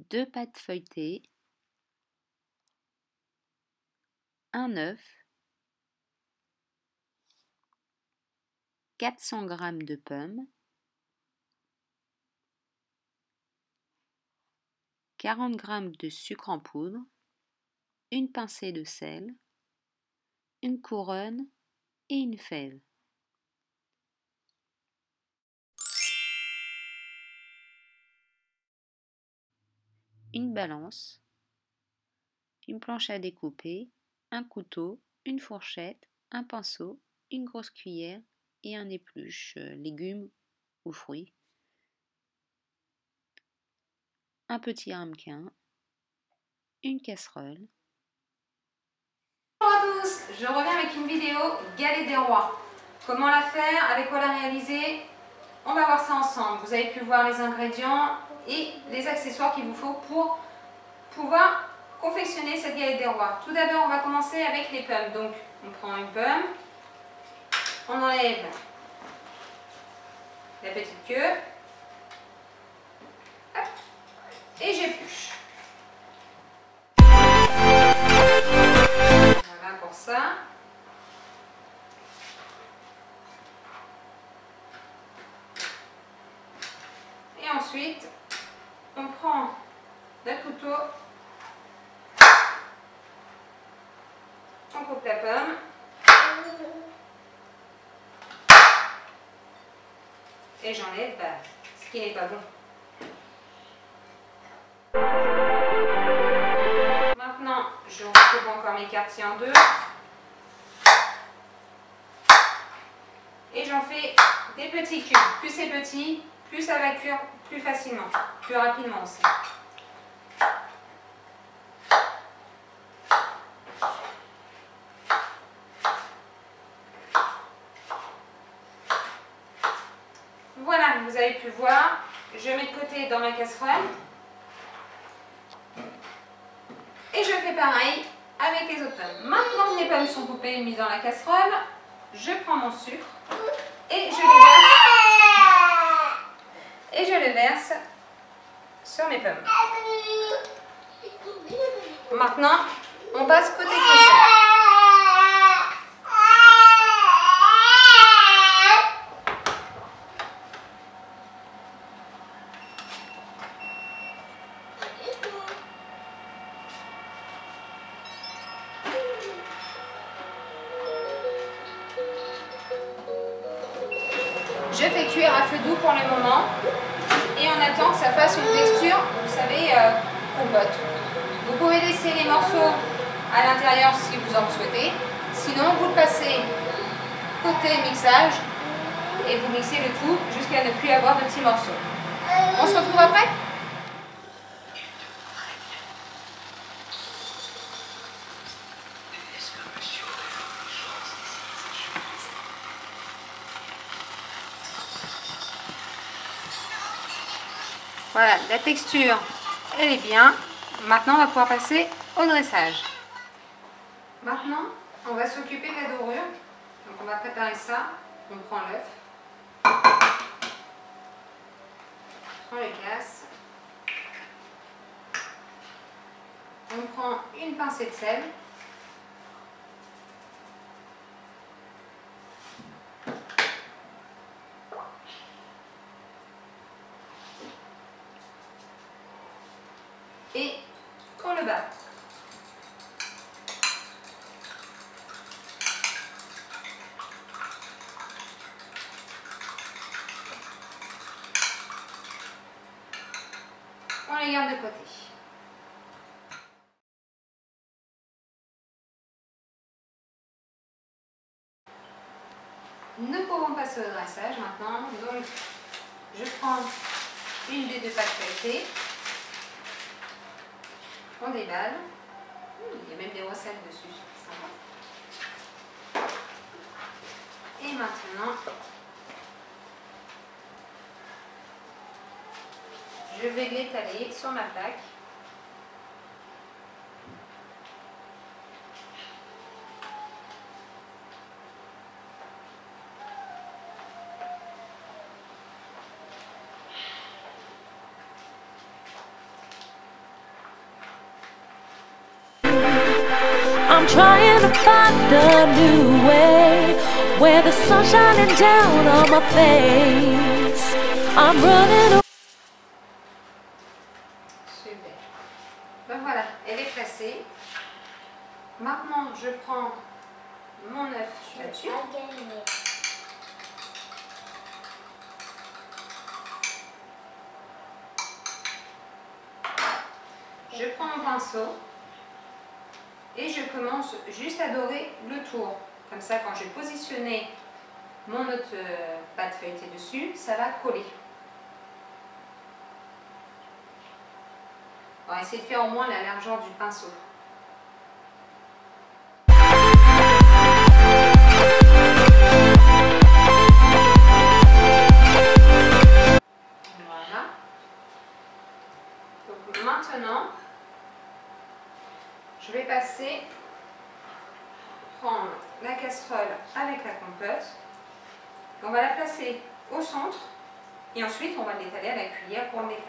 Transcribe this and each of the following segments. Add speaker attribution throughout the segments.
Speaker 1: 2 pâtes feuilletées, un œuf, 400 g de pommes, 40 g de sucre en poudre, une pincée de sel, une couronne et une fève. Une balance, une planche à découper, un couteau, une fourchette, un pinceau, une grosse cuillère et un épluche légumes ou fruits, un petit ramequin, une casserole.
Speaker 2: Bonjour à tous, je reviens avec une vidéo galette des rois. Comment la faire, avec quoi la réaliser, on va voir ça ensemble. Vous avez pu voir les ingrédients et les accessoires qu'il vous faut pour pouvoir confectionner cette galette des rois. Tout d'abord, on va commencer avec les pommes. Donc, on prend une pomme, on enlève la petite queue, hop, et j'épluche. Voilà pour ça. Et ensuite, on prend le couteau, on coupe la pomme, et j'enlève ce qui n'est pas bon. Maintenant, je recoupe encore mes quartiers en deux. Et j'en fais des petits cubes. Plus c'est petit, plus ça va cuire plus facilement, plus rapidement aussi. Voilà, vous avez pu voir. Je mets de côté dans ma casserole. Et je fais pareil avec les autres pommes. Maintenant que mes pommes sont coupées et mises dans la casserole, je prends mon sucre et je le verse sur mes pommes. Maintenant, on passe côté cuisson. Je fais cuire à feu doux pour le moment et on attend que ça fasse une texture, vous savez, compote. Vous pouvez laisser les morceaux à l'intérieur si vous en souhaitez. Sinon, vous le passez côté mixage et vous mixez le tout jusqu'à ne plus avoir de petits morceaux. On se retrouve après ? Voilà, la texture, elle est bien. Maintenant, on va pouvoir passer au dressage. Maintenant, on va s'occuper de la dorure. Donc, on va préparer ça. On prend l'œuf. On le casse. On prend une pincée de sel. Et on le bat. On les garde de côté. Nous pouvons passer au dressage maintenant. Donc, je prends une des deux pâtes feuilletées. On déballe. Il y a même des recettes dessus. C'est sympa. Et maintenant, je vais l'étaler sur ma plaque.
Speaker 3: I'm trying to find a new way where the sun's shining down on my face. I'm running away.
Speaker 2: Super. Donc voilà, elle est placée. Maintenant, je prends mon œuf là-dessus. Je prends mon pinceau et je commence juste à dorer le tour. Comme ça, quand je vais positionner mon autre pâte feuilletée dessus, ça va coller. On va essayer de faire au moins la largeur du pinceau. Voilà. Donc maintenant, je vais prendre la casserole avec la compote. On va la placer au centre et ensuite on va l'étaler à la cuillère pour l'étaler.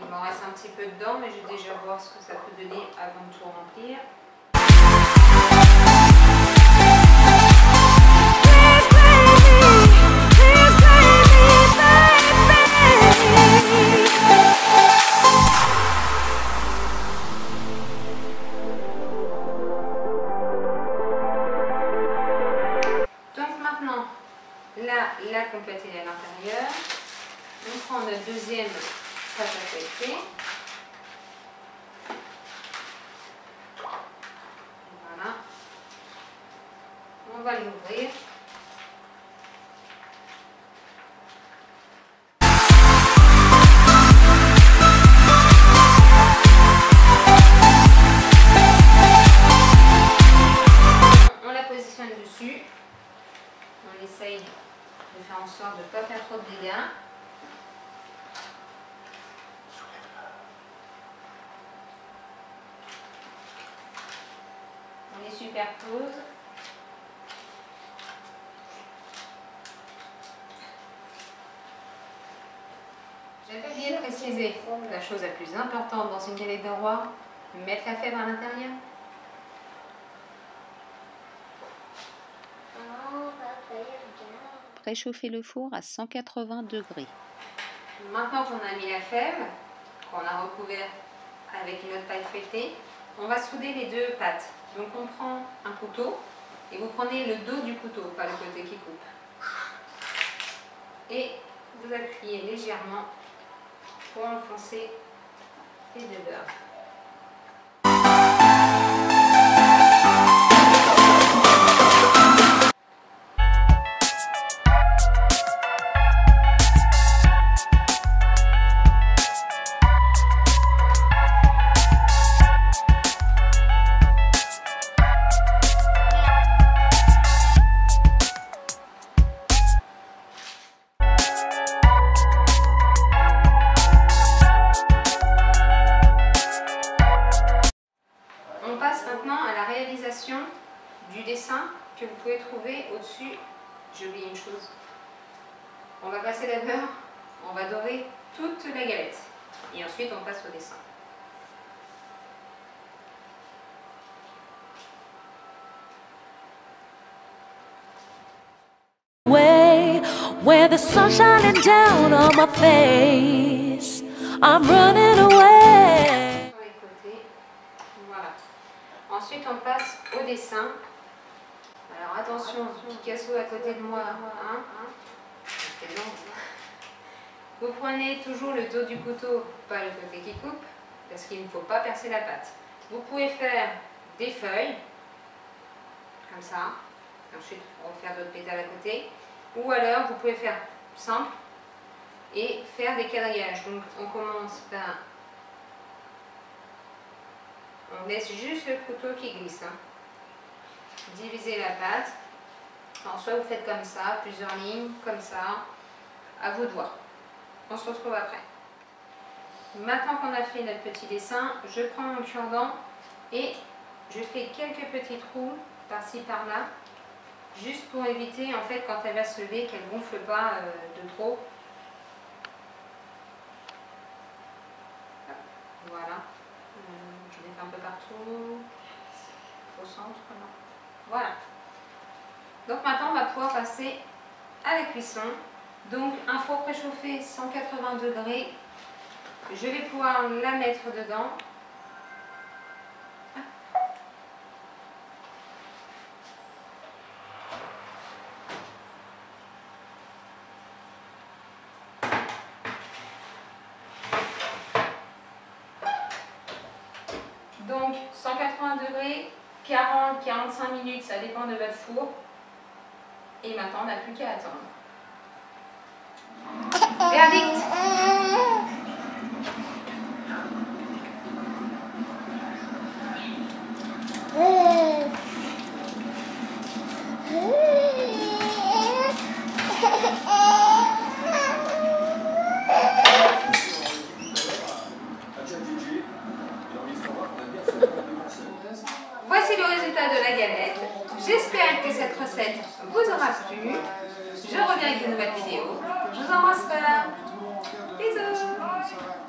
Speaker 2: Il m'en reste un petit peu dedans, mais je vais déjà voir ce que ça peut donner avant de tout remplir. Donc maintenant, là, la compote est à l'intérieur. On prend notre deuxième pâte à feuilleter. Voilà. On va l'ouvrir. On la positionne dessus. On essaye de faire en sorte de ne pas faire trop de dégâts. On les superpose. J'avais oublié de préciser la chose la plus importante dans une galette de roi, mettre la fève à l'intérieur.
Speaker 1: Préchauffez le four à 180 degrés.
Speaker 2: Maintenant qu'on a mis la fève, qu'on a recouvert avec une autre pâte feuilletée, on va souder les deux pâtes. Donc on prend un couteau et vous prenez le dos du couteau, pas le côté qui coupe. Et vous appuyez légèrement pour enfoncer les deux beurres. On passe maintenant à la réalisation du dessin que vous pouvez trouver au-dessus. J'ai oublié une chose. On va passer la beurre, on va dorer toute la galette. Et ensuite on passe au dessin.
Speaker 3: Where the sun's shining down on my face, I'm running away.
Speaker 2: Sur les côtés, voilà. Ensuite on passe au dessin. Alors attention, Picasso à côté de moi, hein. Vous prenez toujours le dos du couteau, pas le côté qui coupe, parce qu'il ne faut pas percer la pâte. Vous pouvez faire des feuilles, comme ça. Ensuite, on va faire d'autres pétales à côté. Ou alors, vous pouvez faire simple et faire des quadrillages. Donc, on commence par... On laisse juste le couteau qui glisse. Hein. Divisez la pâte. Alors, soit vous faites comme ça, plusieurs lignes, comme ça, à vos doigts. On se retrouve après. Maintenant qu'on a fait notre petit dessin, je prends mon cure-dent et je fais quelques petits trous par-ci par-là juste pour éviter en fait quand elle va se lever qu'elle gonfle pas de trop. Voilà, je les fais un peu partout, au centre, voilà. Donc maintenant on va pouvoir passer à la cuisson. Donc un four préchauffé 180 degrés, je vais pouvoir la mettre dedans. Donc 180 degrés, 40-45 minutes, ça dépend de votre four. Et maintenant on n'a plus qu'à attendre. Verdict. Voici le résultat de la galette. J'espère que cette recette vous aura plu. Je reviens avec de nouvelles vidéos. Je vous embrasse fort. Bisous.